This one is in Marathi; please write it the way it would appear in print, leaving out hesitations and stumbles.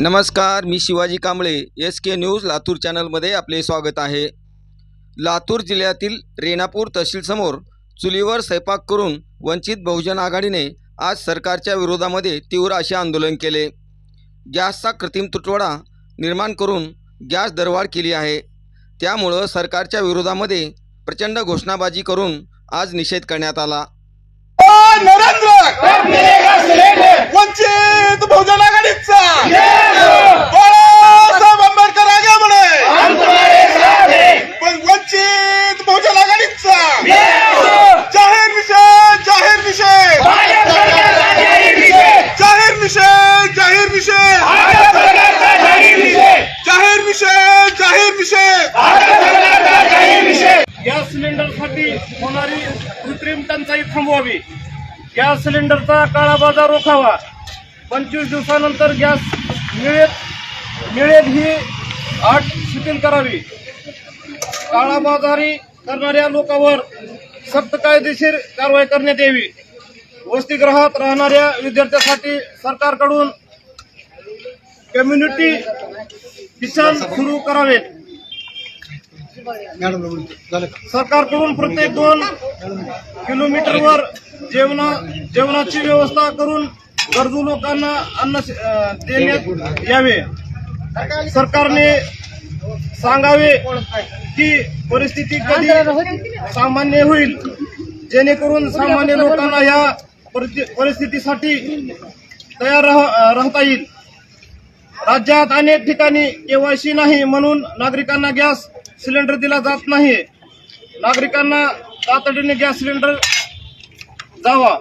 नमस्कार, मी शिवाजी कांबळे SK न्यूज लातूर चॅनलमध्ये आपले स्वागत आहे। लातूर जिल्ह्यातील रेणापूर तहसीलसमोर चुलीवर स्वयंपाक करून वंचित बहुजन आघाडीने आज सरकारच्या विरोधामध्ये तीव्र असे आंदोलन केले। गॅसचा कृत्रिम तुटवडा निर्माण करून गॅस दरवाढ केली आहे। त्यामुळे सरकारच्या विरोधामध्ये प्रचंड घोषणाबाजी करून आज निषेध करण्यात आला। वंचित बहुजन आघाडीचा बाळासाहेब आंबेडकर आगे म्हणे, वंचित बहुजन आघाडीचा जाहीर निषेध, जाहीर निषेध, जाहीर निषेध, जाहीर निषेध, जाहीर निषेध, जाहीर निषेध। गॅस सिलेंडरसाठी होणारी कृत्रिम टंचाई थांबवावी, गॅस सिलेंडरचा काळा बाजार रोखावा, 25 दिवसानंतर गॅस मिळेल ही अट शिथिल करावी, काळाबाजारी करणाऱ्या लोकांवर सक्त कायदेशीर कारवाई करण्यात यावी, वसतिगृहात राहणाऱ्या विद्यार्थ्यांसाठी सरकारकडून कम्युनिटी किचन सुरू करावेत, सरकारकडून प्रत्येक 2 किलोमीटरवर जेवणाची व्यवस्था करून गरजू लोकांना अन्न देण्यात यावे। सरकारने सांगावे की परिस्थिती कधी सामान्य होईल, जेणेकरून सामान्य लोकांना या परिस्थितीसाठी तयार राहता येईल। राज्यात अनेक ठिकाणी KYC नाही म्हणून नागरिकांना गॅस सिलेंडर दिला जात नाही। नागरिकांना तातडीने गॅस सिलेंडर जावा।